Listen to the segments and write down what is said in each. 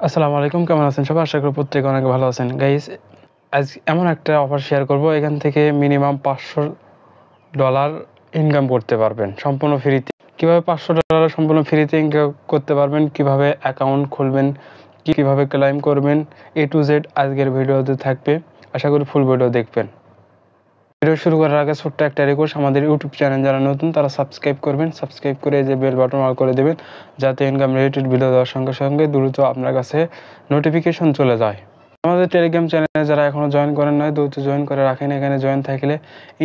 আসসালামু আলাইকুম, কেমন আছেন সবাই? আশা করি প্রত্যেকে অনেক ভালো আছেন। গাইস, আজ এমন একটা অফার শেয়ার করব, এখান থেকে মিনিমাম $500 ইনকাম করতে পারবেন সম্পূর্ণ ফ্রিতে। কীভাবে $500 সম্পূর্ণ ফ্রিতে ইনকাম করতে পারবেন, কিভাবে অ্যাকাউন্ট খুলবেন, কীভাবে ক্লেম করবেন, A to Z আজকের ভিডিওতে থাকবে। আশা করি ফুল ভিডিও দেখবেন। ভিডিও শুরু করার আগে ছোট্ট একটা রিকোয়েস্ট, আমাদের ইউটিউব চ্যানেল যারা নতুন তারা সাবস্ক্রাইব করবেন, সাবস্ক্রাইব করে যে বেল বাটন অল করে দেবেন, যাতে ইনকাম রিলেটেড ভিডিও দেওয়ার সঙ্গে সঙ্গে দ্রুত আপনার কাছে নোটিফিকেশন চলে যায়। আমাদের টেলিগ্রাম চ্যানেলে যারা এখনও জয়েন করেন নয়, দ্রুত জয়েন করে রাখেন। এখানে জয়েন থাকলে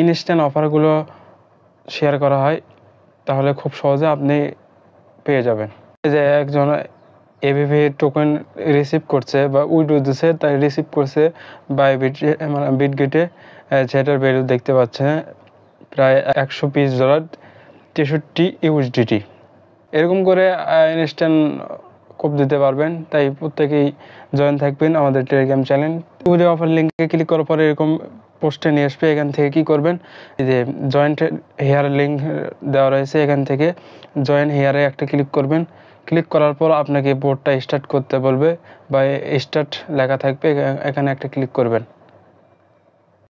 ইনস্ট্যান্ট অফারগুলো শেয়ার করা হয়, তাহলে খুব সহজে আপনি পেয়ে যাবেন। যে একজন এভিভি টোকেন রিসিভ করছে বা উইড্রো দিচ্ছে, তাই রিসিভ করছে বিটগেটে, যেটার ভ্যালু দেখতে পাচ্ছেন প্রায় $120, 63 USDT। এরকম করে ইনস্ট্যান্ট কোপ দিতে পারবেন, তাই প্রত্যেকেই জয়েন থাকবেন আমাদের টেলিগ্রাম চ্যানেল। ভিডিও অফার লিঙ্কে ক্লিক করার পরে এরকম পোস্টে নিয়ে আসবে। এখান থেকে কি করবেন, এই যে জয়েন্ট হেয়ার লিঙ্ক দেওয়া রয়েছে, এখান থেকে জয়েন হেয়ারে একটা ক্লিক করবেন। ক্লিক করার পর আপনাকে বোর্ডটা স্টার্ট করতে বলবে বা স্টার্ট লেখা থাকবে, এখানে একটা ক্লিক করবেন।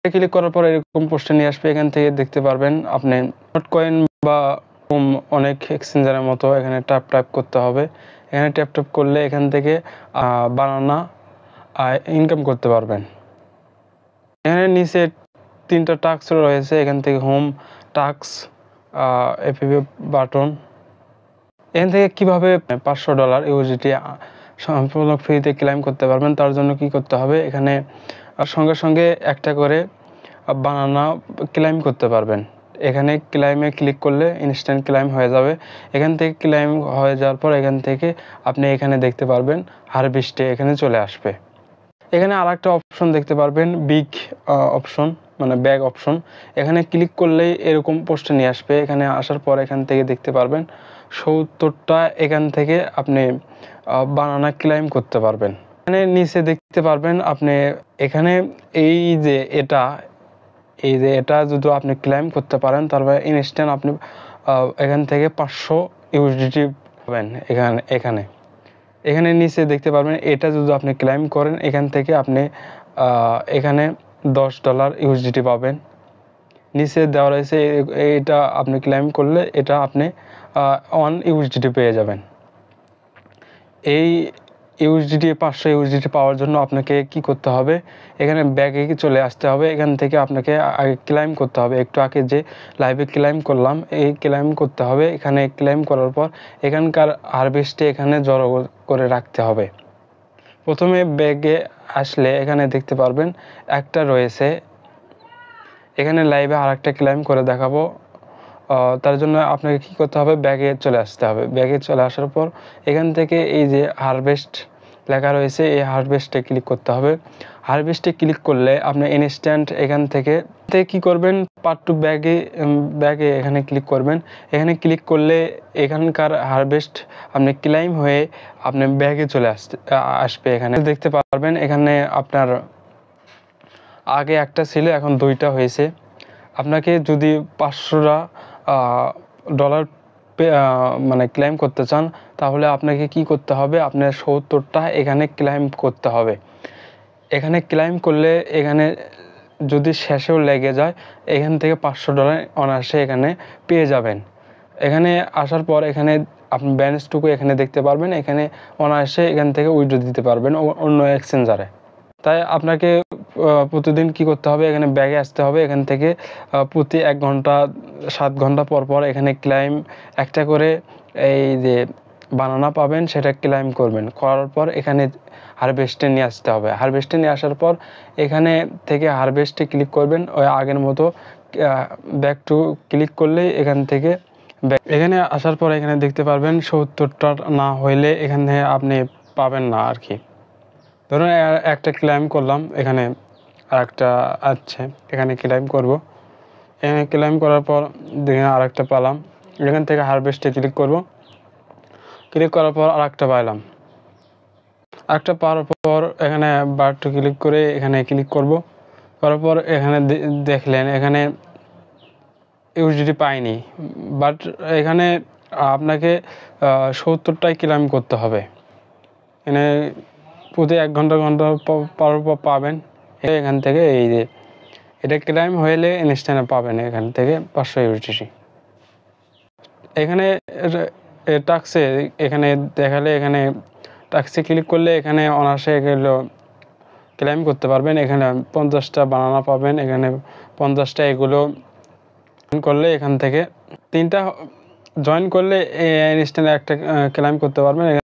ক্লিক করার পর এরকম পোস্টে নিয়ে আসবে। এখান থেকে দেখতে পারবেন আপনি কয়েন বা অনেক এক্সচেঞ্জারের মতো এখানে ট্যাপ করতে হবে। এখানে ট্যাপ করলে এখান থেকে বানানা ইনকাম করতে পারবেন। এখানে নিচে 3টা টাস্ক রয়েছে, এখান থেকে হোম টাস্ক, এপিপি বাটন। এখান থেকে কীভাবে $500 USDT সম্পূর্ণ ফ্রিতে ক্লেম করতে পারবেন, তার জন্য কি করতে হবে, এখানে সঙ্গে সঙ্গে একটা করে বানানা ক্লেম করতে পারবেন। এখানে ক্লেমে ক্লিক করলে ইনস্ট্যান্ট ক্লেম হয়ে যাবে। এখান থেকে ক্লেম হয়ে যাওয়ার পর এখান থেকে আপনি এখানে দেখতে পারবেন হারভেস্টে এখানে চলে আসবে। এখানে আরেকটা অপশন দেখতে পারবেন, বিগ অপশন মানে ব্যাগ অপশন। এখানে ক্লিক করলেই এরকম পোস্টে নিয়ে আসবে। এখানে আসার পর এখান থেকে দেখতে পারবেন 70টা এখান থেকে আপনি বানানা ক্লেম করতে পারবেন। এখানে নিচে দেখতে পারবেন আপনি এখানে এই যে এটা যদি আপনি ক্লেম করতে পারেন, তারপরে ইনস্ট্যান্ট আপনি এখান থেকে 500 USDT পাবেন। এখানে নিচে দেখতে পারবেন এটা যদি আপনি ক্লেম করেন, এখান থেকে আপনি এখানে $10 USDT পাবেন। নিচে দেওয়া রয়েছে এটা আপনি ক্লেম করলে এটা আপনি 1 USDT পেয়ে যাবেন। এই USDT 500 USDT পাওয়ার জন্য আপনাকে কি করতে হবে, এখানে ব্যাগে চলে আসতে হবে। এখান থেকে আপনাকে আগে ক্লেম করতে হবে। একটু আগে যে লাইভে ক্লেম করলাম, এই ক্লেম করতে হবে। এখানে ক্লেম করার পর এখানকার হারভেস্টে এখানে জড়ো করে রাখতে হবে। প্রথমে ব্যাগে আসলে এখানে দেখতে পারবেন একটা রয়েছে, এখানে লাইভে আরেকটা ক্লেম করে দেখাবো। তার জন্য আপনাকে কি করতে হবে, ব্যাগে চলে আসতে হবে। ব্যাগে চলে আসার পর এখান থেকে এই যে হারভেস্ট লেখা রয়েছে, এই হারভেস্টে ক্লিক করতে হবে। হারভেস্টে ক্লিক করলে আপনি ইনস্ট্যান্ট এখান থেকে কি করবেন, পার্ট টু ব্যাগে এখানে ক্লিক করবেন। এখানে ক্লিক করলে এখানকার হারভেস্ট আপনি ক্লেম হয়ে আপনি ব্যাগে চলে আসবে। এখানে দেখতে পারবেন এখানে আপনার আগে একটা ছিল, এখন 2টা হয়েছে। আপনাকে যদি $500 মানে ক্লেম করতে চান, তাহলে আপনাকে কি করতে হবে, আপনার 70টা এখানে ক্লেম করতে হবে। এখানে ক্লেম করলে এখানে যদি শেষেও লেগে যায়, এখান থেকে $500 অনায়াসে এখানে পেয়ে যাবেন। এখানে আসার পর এখানে আপনি ব্যালেন্সটুকু এখানে দেখতে পারবেন। এখানে অনায়াসে এখান থেকে উইথড্র দিতে পারবেন অন্য এক্সচেঞ্জারে। তাই আপনাকে প্রতিদিন কি করতে হবে, এখানে ব্যাগে আসতে হবে। এখান থেকে প্রতি 1 ঘন্টা 7 ঘন্টা পর পর এখানে ক্লেম একটা করে এই যে বানানা পাবেন, সেটা ক্লেম করবেন। করার পর এখানে হারভেস্টে নিয়ে আসতে হবে। হারভেস্টে নিয়ে আসার পর এখানে থেকে হারভেস্টে ক্লিক করবেন। ওই আগের মতো ব্যাক টু ক্লিক করলেই এখান থেকে এখানে আসার পর এখানে দেখতে পারবেন 70টা না হইলে এখানে আপনি পাবেন না আর কি। ধরুন একটা ক্লেম করলাম, এখানে আরেকটা আছে, এখানে ক্লেম করব। এখানে ক্লেম করার পর দেখেন আরেকটা পেলাম, এখান থেকে হারভেস্টে ক্লিক করব। ক্লিক করার পর আরেকটা পাইলাম। আরেকটা পাওয়ার পর এখানে বাট ক্লিক করে এখানে ক্লিক করব। করার পর এখানে দেখলেন এখানে ইউএসডিটি পাইনি, বাট এখানে আপনাকে 70টাই ক্লেম করতে হবে। এখানে প্রতি 1 ঘন্টা পর পাবেন। এখান থেকে এই যে এটা ক্লাইম হলে ইনস্ট্যান্ট পাবেন এখান থেকে 500 ইউটিসি। এখানে টাক্সে এখানে দেখালে এখানে টাক্সে ক্লিক করলে এখানে অনায়াসে এগুলো ক্লেম করতে পারবেন। এখানে 50টা বানানা পাবেন, এখানে 50টা এগুলো করলে এখান থেকে 3টা জয়েন করলে ইনস্ট্যান্ট একটা ক্লেম করতে পারবেন।